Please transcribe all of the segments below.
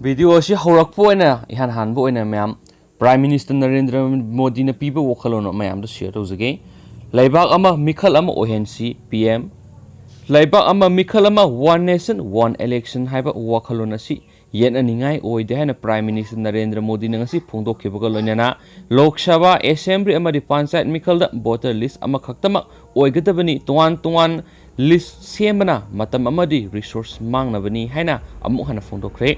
Video से हौरक्पोइना इहान हानबोइना मैम प्राइम मिनिस्टर नरेंद्र मोदी ने पीबा वखलोन मैम दो शेयर तौजगे लैबाक अमा मिखल अमा ओहेंसी पीएम लैबाक अमा मिखल अमा वन नेशन वन इलेक्शन हाइबा वखलोन असि येननिंगाई ओइदे हाइना प्राइम मिनिस्टर नरेंद्र मोदी ने ngasi फोंदोखिबगा लोइना लोक सभा असेंबली अमदि पंचायत मिखल वोटर लिस्ट अमा खक्तमा ओइगदबनी तोवान लिस्ट सेमना मतम अमदि रिसोर्स मांगनबनी हाइना अमुक हना फोंदोखरे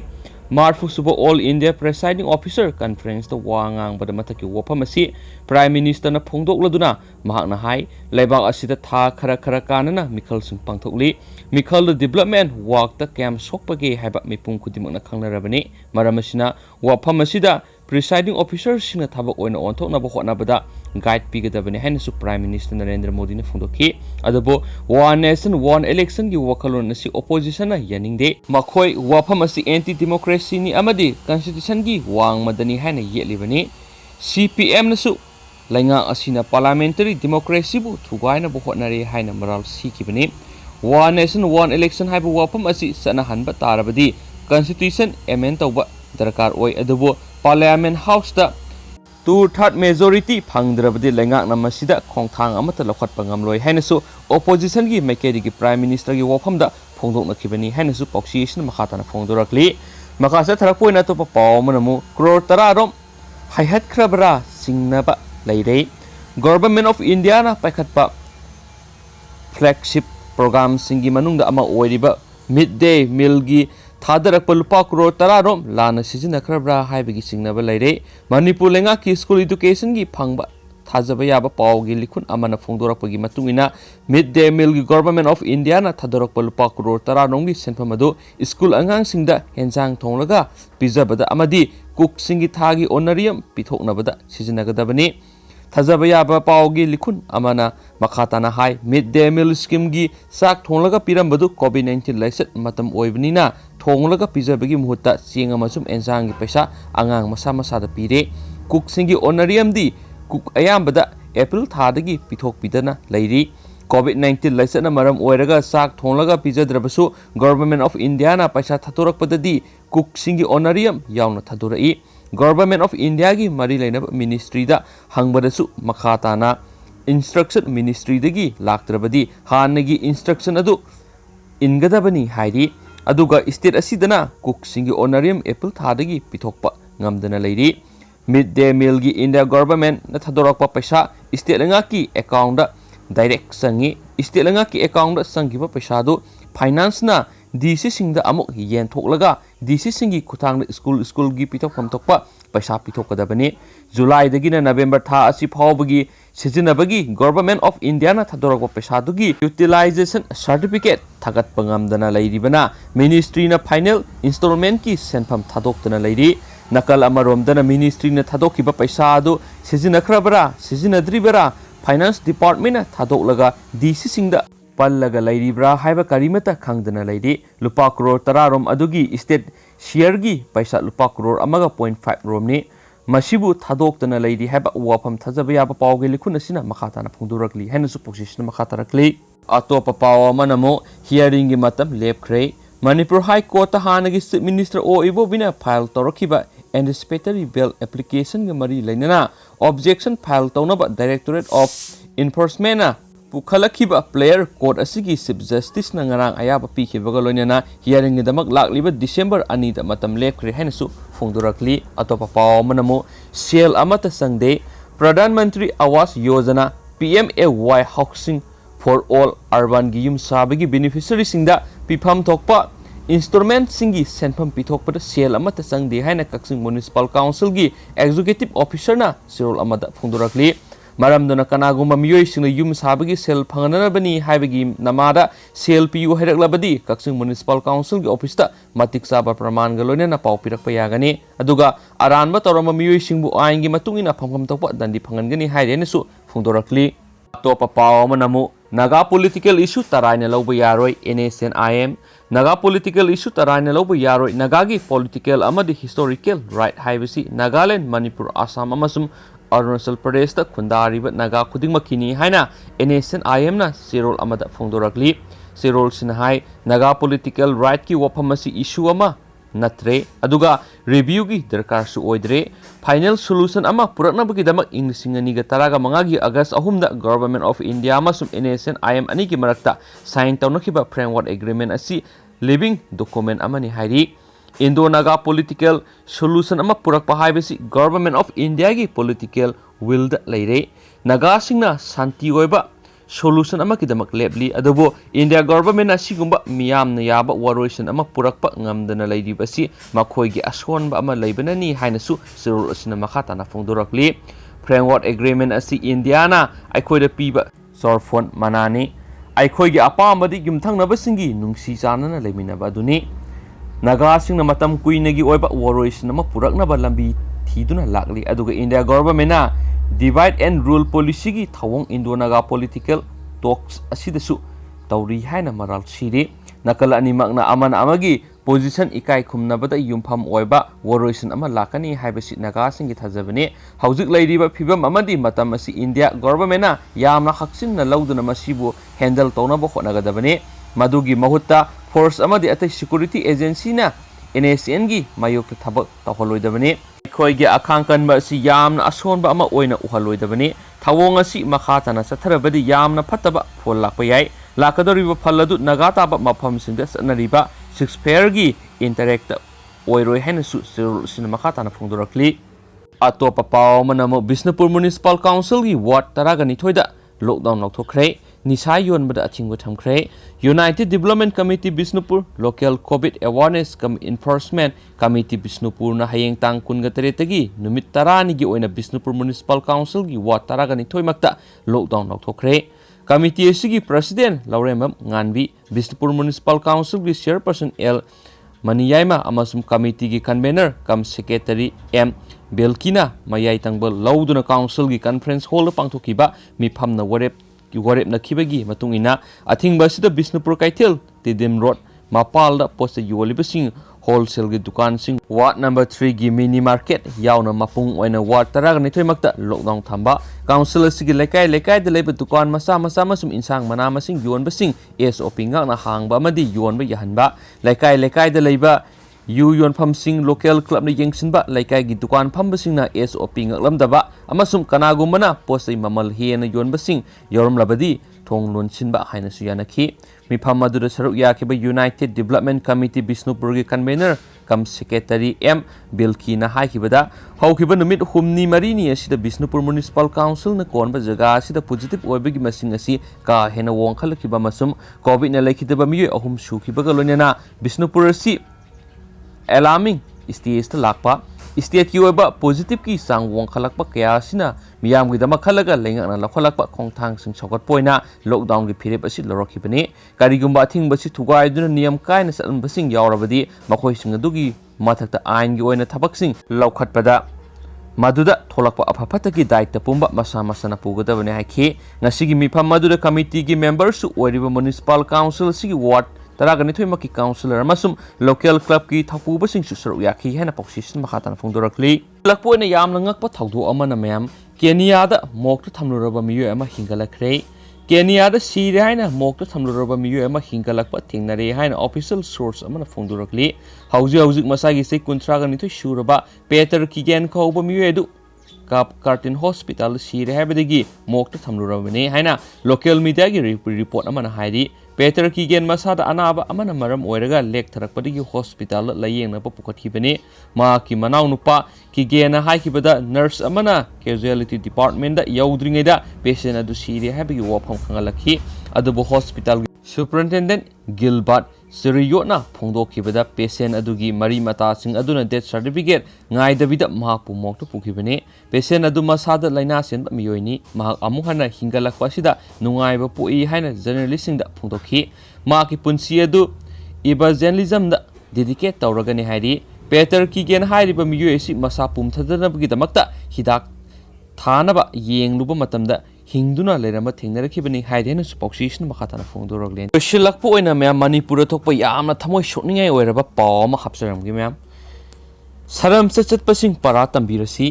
मार्फु सुबह all India presiding officer conference तो वांगांग बद मथकी वफम असि प्राइम मिनिस्टर न फोंदोकलदुना महाकना हाई लेबाक असिदा था खरा कानना मिखल सुं पांथोकली मिखल डेवलपमेंट वर्क ता कैम सोकपगे हाइबा मिपुं खुदिमकना खंगनरबनी मरम असिना वफम असिदा प्रिसाइडिंग ऑफिसर सिंह थबक ओइना ओंथोकनबा होटनबदा गाइड पीगदबनी हाइनसु प्राइम मिनिस्टर नरेंद्र मोदी ने फोंदोखी अदबो वन नेशन वन इलेक्शन की वखलोन असि ओपोजिशन यानिंगदे मखोय वफम असि एंटी डेमोक्रेसी नि अमदि कॉन्स्टिट्यूशन की वांग मदनी हाइना येलिबनी सीपीएम नसु लैंगा असिना पार्लियामेंटरी डेमोक्रेसी बु थुगाइना बु होटनरे हाइना मराल सीकिबनी वन नेशन वन इलेक्शन हाइबु वफम असि सना हनबा तारबदी कॉन्स्टिट्यूशन एमेंड तौबा दरकार ओय अदबो पार्लियामेंट हाउस दा 2/3 मेजोरिटी फंगद्रबदी लेंगाक नमसिदा खोंथांग अमत लखटपा ngamloi हाइनसु ओपोजिशन की मैकेरी की प्राइम मिनिस्टर की वफमदा फोंदोकनखिबनी हाइनसु पॉक्सीसन मखाताना फोंदोरकली मखासा थरपोइना तो पाव मनमु क्रोर तरारोम हाइहतख्रबरा सिंगनबा लैरे गवर्नमेंट ऑफ इंडिया ना पाइखतपा फ्लैगशिप प्रोग्राम सिंगी मनुंग अमा ओइरिबा मिड डे मील की थादरक लुपा करोड़ तरारोम लाना सिजनखरब्रा हाइबगी सिंगनबा लैरे मणिपुर लेंगा की स्कूल एजुकेशन की फंगबा थाजब याबा पावगी लिखुन अमना फोंदोरकपगी मतुंगिना मिड डे मील की गवर्नमेंट ऑफ इंडिया ना थादरक लुपा करोड़ तरारोम की सेंफम अदु स्कूल अंगांग सिंगदा हेंजांग थोंलगा पिजबदा अमदी कुक सिंगी थागी ओनरियम पिथोकनबदा सिजनगदबनी थाजब याबा पावगी लिखुन अमना मखाताना हाई मिड डे मील स्कीम की साक थोंलगा पिरंबदु कोविड-19 लाइसेट मतम ओइबनिना थोंलगा पिजबगी मुहूर्ता चेंग अमसुम एंजांग की पैसा अंगांग मसा मसादा पीरे कुक सिंगी ओनरियम दी कुक अयामबदा अप्रैल थादगी पिथोकपिदना लैरी कोविड-19 लाइसेट मरम ओइरगा साक थोंलगा पिजद्रबसु गवर्नमेंट ऑफ इंडिया ना पैसा थातोरकपददी कुक सिंगी ओनरियम यावना थादोरई गवर्नमेंट ऑफ इंडिया की मरी लेनब मिनिस्ट्री दा हंगबदसु मखाताना इंस्ट्रक्शन मिनिस्ट्री दगी लाक्त्रबदी हानगी इंस्ट्रक्शन अदु इनगदबनी हाइरी अदुगा स्टेट असिदना कुक सिंगी ओनरियम एप्पल थादगी पिथोकपा ngamdana लैरी मिड डे मील की इंडिया गवर्नमेंट न थादोरकपा पैसा स्टेट लंगा की अकाउंट डायरेक्ट संगी स्टेट लंगा की अकाउंट संगिबा पैसा दो फाइनेंस ना डीसी सिंगदा अमुक येन थोकलगा डीसी सिंगी खुथांग स्कूल की पिथोकफम थोकपा पैसा पिथोकदबनी जुलाई दगिना नवेंबर था असि फावबगी सिजनबगी गवर्नमेंट ऑफ इंडिया ना थादोरकपा पैसा दुगी यूटिलाइजेशन सर्टिफिकेट थागत पंगामदना लैरिबना मिनिस्ट्री ना फाइनल इंस्टॉलमेंट की सेंफम थादोकतना लैरी नकल अमरोमदना मिनिस्ट्री ना थादोकिबा पैसा दो सिजनखरबरा सिजनद्रिबरा फाइनेंस डिपार्टमेंट ना थादोकलगा डीसी सिंगदा पल्लगा लैरिब्रा हाइबा करीमता खंगदना लैरी लुपा करोड़ तरारोम अदुगी स्टेट शेयर की पैसा लुपा करोड़ अमगा 0.5 रोमनी मसिबु थादोक्तना लैरी हाइबा वाफम थाजब याबा पावगे लिखुन असिना मखाताना फोंदोरकली हैनसु पोजिशन मखातारकली अतोप पाव मनमो हियरिंग की मतम लेपख्रे मणिपुर हाई कोर्ट हानगी चीफ मिनिस्टर ओ इबोबिना फाइल तौरखिबा एंटिसिपेटरी बेल एप्लीकेशन के मरी लेना ऑब्जेक्शन फाइल तौनबा डायरेक्टोरेट ऑफ इन्फोर्समेंट पुखलखिबा प्लेयर कोर्ट असिगी चीफ जस्टिस ना ngarang ayaba pikhibega loinana hearing दमक लाक्लिबा डिसेंबर 2 दा मतम लेखरे हैनसु फोंदोरकली अतोपा पाव मनमो सेल अमत संगदे प्रधानमंत्री Awas Yojana PMAY housing for all urban की युम साबगी बेनिफिशियरी सिंगदा पिफम थोकपा इंस्टॉलमेंट सिंगी सेंफम पिथोकपद सेल अमत संगदे हैना कक्सिंग म्युनिसिपल काउंसिल की एग्जीक्यूटिव ऑफिसर ना सिरोल अमद फोंदोरकली मरमदना कनागुम मियोइसिंग युम साबगी सेल फंगनबनी हाइबगी नमादा सेल पियु हैरकलबदी कक्सिंग म्युनिसिपल काउंसिल की ऑफिस ता मतिक साबा प्रमाण गलोनेना पाव पिरकपा यागनी अदुगा अरानबा तौरम मियोइसिंगबु आइनगी मतुंगिना फंगफम तोपा दंदी फंगनगनी हाइरेनसु फोंदोरकली अतोपा पाव मनमु नागा पॉलिटिकल इशू तराइना लौब यारोय NSNIM नागा पॉलिटिकल इशू तराइना लौब यारोय नागागी पॉलिटिकल अमदी हिस्टोरिकल राइट हाइबसी नागालैंड मणिपुर आसाम अमसुम अरुणाचल प्रदेश दा खुंदारिबा नागा खुदिंगमखिनी हाइना NSNIM ना सिरोल अमदा फोंदोरकली सिरोल सिनहाई नागा पॉलिटिकल राइट की वफम असी इशू अमा नत्रे अदुगा रिव्यू की दरकार सु ओइद्रे फाइनल सोल्यूशन अमा पुरकनबगिदमक इंग सिंगनीगा तरागा मंगागी अगस्त अहुमदा गवर्नमेंट ऑफ इंडिया अमसुम NSN IM अनि की मरक्ता साइन तौनखिबा फ्रेमवर्क एग्रीमेंट असि लिविंग डॉक्यूमेंट अमनि हाइरी इंडो नागा पॉलिटिकल सोल्यूशन अमा पुरकपा हाइबसि गवर्नमेंट ऑफ इंडिया की पॉलिटिकल विल द लेरे नागा सिंगना शांति ओइबा सोल्यूशन अमा किदमक लेबली अदबो इंडिया गवर्नमेंट असिगुंबा मियामना याबा वारोइसन अमा पुरकपा ngamdana लेदिबसि मखोइगी असोनबा अमा लेबननी हाइनसु सिरोल असिना मखाताना फोंदोरकली फ्रेमवर्क एग्रीमेंट असि इंडियाना आइखोइदा पीबा सोरफोन मनानी आइखोइगी अपामबदि युमथंगनबसिंगी नुंसी चानना लेमिनबा दुनी नागासिंगना मतम कुइनगी ओइबा वारोइसन अमा पुरकनबा लंबी थीदुना लागली अदुगा इंडिया गवर्नमेंटना डिवाइड एंड रूल पॉलिसी की थवोंग इंडो नागा पॉलिटिकल टॉक्स असिदसु तौरी हाइना मराल सिरी नकल अनिमकना अमन अमगी पोजिशन इकाई खुमनबदा युमफम ओइबा वरोइसन अमा लाकनी हाइबसि नागासिंगी थाजबने हौजिक लैरिबा फिबम अमदि मतम असि इंडिया गवर्नमेंटना यामना हक्सिनना लौदुना मसिबु हैंडल तौनबो होनगदबने मदुगी महुत्ता फोर्स अमदि अतै सिक्योरिटी एजेंसी ना NSN की मायोक थबक तौहलोइदबने खोइगे अखांकनबा असि यामना असोनबा अमा ओइना उहलोइदबने थवोंग असि मखाताना सथरबदि यामना फतबा फोल लाकपा याय लाकदोरिबा फलदु नगाताबा मफमसिंदा सनरिबा सिक्स फेयर की इंटरेक्ट ओइरोय हैनसु सिन मखाताना फोंदोरकली अतोपा पाव मनमो बिष्णुपुर म्युनिसिपल काउंसिल की वार्ड तरागनि थोइदा लॉकडाउन लौथोखरे निशा योनबदा अथिंगो थमखरे united development committee Bishnupur local COVID awareness cum enforcement committee Bishnupur ना हयेंग तांग कुनगा तरेतगी नुमित तरानी की ओइना बिष्णुपुर म्युनिसिपल काउंसिल की वार्ड तरागनि थोइमक्ता लॉकडाउन लौथोखरे कमिटी की president Lourembam Ganbi Bishnupur municipal council की चेयरपर्सन L मनियाइमा अमसुम कमिटी की कन्वेनर कम सेक्रेटरी M बेलकिना मयाई तंगबल लौदुना काउंसिल की कॉन्फ्रेंस हॉल पांथोखिबा मिफमना वरेप नखिबगी मतुंगिना अथिंगबसिदा बिष्णुपुर कैथेल तिदिम रोड मापालदा पोस्ट योलिबसिंग होलसेल की दुकान सिंह वार्ड नंबर 3 की मिनी मार्केट यावना मपुंग ओइना वार्ड तराग निथोइमक्ता लॉकडाउन थंबा काउंसिल सिगी लेकाय लेकाय द लेब दुकान मसा मसा मसुम इंसांग मना मसिंग योनबसिंग SOP ngakna hangba amadi yonba yahanba लेकाय लेकाय द लेबा यू योनफम सिंह लोकल क्लब ने यंगसिनबा लेकाय की दुकान फंबसिंगना SOP ngaklamdaba amasum kanagumana postai mamal hena yonbasing yorumlabadi थोंग लोनसिनबा हाइनसु यानखि मिफम मदुर सरुक याखिबा यूनाइटेड डेवलपमेंट कमिटी बिष्णुपुर की कन्वेनर कम सेक्रेटरी M बेलकीना हाइखिबदा हौखिबा नुमित हुमनी मरीनी असिदा बिष्णुपुर म्युनिसिपल काउंसिल न कोनबा जगा असिदा पॉजिटिव ओइबगी मसिंग असि का हेना वोंखलखिबा मसुम कोविड न लेखिदबा मिय अहुम सुखिबगा लोनेना बिष्णुपुर असि अलार्मिंग स्टेज लाकपा स्टेट की ओइबा पॉजिटिव की सांग वोंखलकपा कयासिना मियाम गिदमा खलगा लेंगना लखलकपा खोंथांग सिंग सगतपोइना लॉकडाउन की फिरेप असि लरखिबने कारिगुंबा थिंगबसि थुगाइदुना नियम कायना सलबसिंग यावरबदि मखोइ सिंग अदुगी मथक्ता आइन की ओइना थबकसिंग लौखटपदा मदुदा थोलकपा अफफतकी दायित्व पुंबा मसा मसना पुगदबने हाइखि ngasiगी मिफम मदुदा कमिटी की मेंबर्स ओइरिबा म्युनिसिपल काउंसिल सिगी वार्ड तरागनि थोइमकी काउंसिलर मसुम लोकल क्लब की थपुबसिंग सुसरु याखि हेना पॉक्सिसन मखाताना फोंदोरकली लकपोइना यामना ngakpa thawdo amana mayam केनियादा मोक्ट थमलुरबा मियो अमा हिंगलखरे केनियादा सीरे हाइना मोक्ट थमलुरबा मियो अमा हिंगलकपा थेंगनरे हाइना ऑफिशियल सोर्स अमना फोंदोरकली हौजिक मसागी से कुंथ्रागनि थोइ सुरबा पेटर किगेन खौबा मियो एदु काप कार्टिन हॉस्पिटल सीरे हाइबदगी मोक्ट थमलुरबने हाइना लोकल मीडिया की रिपोर्ट अमना हाइरी पेटर किगेन मसादा अनाबा अमना मरम ओइरगा लेक थरकपदगी हॉस्पिटल लयेंगनबा पुखतखिबने मा की मनाउ नुपा किगेन हाइखिबदा नर्स अमना कैजुअलिटी डिपार्टमेंट दा यौद्रिङैदा पेशेंट अदु सीरे हाइबगी वफम खंगलखि अदुबो हॉस्पिटल सुपरिटेंडेंट गिलबर्ट सिरियोना फोंदोखिबदा पेशेंट अदुगी मरी मतासिंग अदुना death certificate ngaidabida mahakpu mokto pukhibane patient अदु मसादा लाइना सेनबा मियोइनी महक अमुक हना हिंगलकपा सिदा नुंगाइबा पुई हाइना जर्नलिस्टिंग दा फोंदोखि माकी पुंसी अदु इवांजेलिज्म दा डेडिकेट तौरगने हाइरी पेटर किगेन हाइरिबा मियोइसि मसा पुमथदनबगी दमक्ता हिदाक थानबा येंगलुबा मतमदा हिंदुना लेरम थेंगनरखिबनी हाइरेन स्पोक्सिसन मखाताना फोंदोरगलेन शिलकपो ओइना म्याम मणिपुर थोकपा यामना थमोय सोकनिङै ओइरबा पाव अमा हापसरमगी म्याम सरम चटपसिंग परा तंबिरसी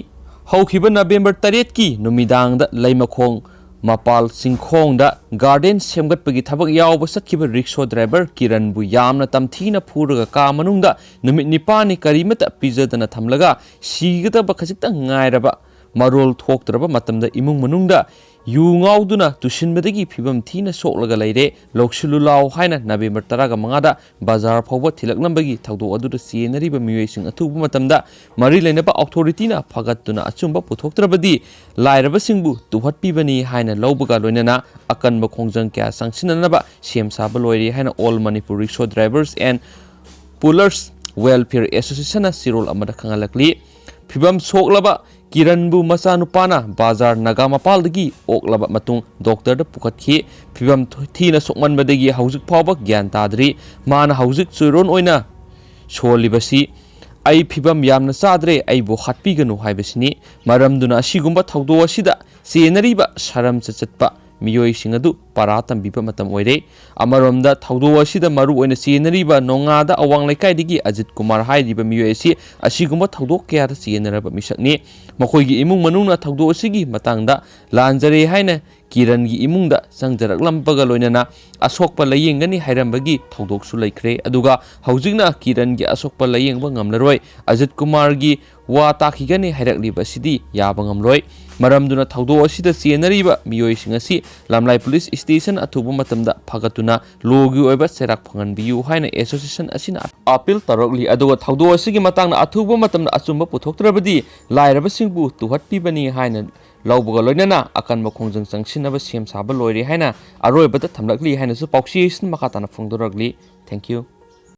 हौखिबा नवेंबर 3 की नुमिदांगदा लैमखोंग Mapal Singkhongda garden semgatpagi thabak yawba satkiba rickshaw driver Kiran bu yamna tamthina phuraga ka manungda numit nipani karimata pijadana thamlaga sigadaba khajikta ngairaba marol thoktraba matamda imung manungda yu ngauduna tusinbadagi phibam thina soklaga leire loksulu law haina November 15 da bazar phawba thilaknambagi thawdo aduda sienariba miyoising athubu matamda mari leinaba authority na phagatuna achumba puthoktrabadi lairaba singbu tuhatpibani haina lawbaga loinana akanba khongjang kya sangsinanaba sem saba loiri haina All Manipur Rickshaw Drivers and Pullers Welfare Association na sirol amada khangalakli phibam soklaba Kiranbu masanupana bazar nagamapaldagi oklaba matung doctor da pukhatki phibam thina sokmanbadagi haujuk phawba gyan tadri mana haujuk churon oina solibasi ai phibam yamna sadre ai bo hatpiganu haibasini maramduna asigumba thawdo asida senariba saram chatpa miyoi singadu paratam bipa matam oire amaromda thawdo asida maru oina senariba nongada awang laikai digi Ajit Kumar hairiba miyoi asigumba thawdo kya senaraba misakni makoigi imung manungna thawdo asigi matangda lanjare haina Kiran gi imungda sangjarak lampaga loinana asokpa layengani hairambagi thawdoksu laikre aduga haujigna Kiran gi asokpa layengba ngamlaroi Ajit Kumar gi wa takhigani hairakliba sidi yaba ngamloi maramduna thawdo asida senariba miyoi singasi Lamlai Police Station athubu matamda phagatuna logi oiba serak phanganbiu haina association asina appeal tarokli aduga thawdo asigi matangna athubu matamda achumba puthoktrabadi lairaba singbu tuhatpibani haina lawbaga loinana akanba khongjang changsinaba sem saba loire haina aroibada thamlakli haina su pauksi makatana phongdoragli. Thank you.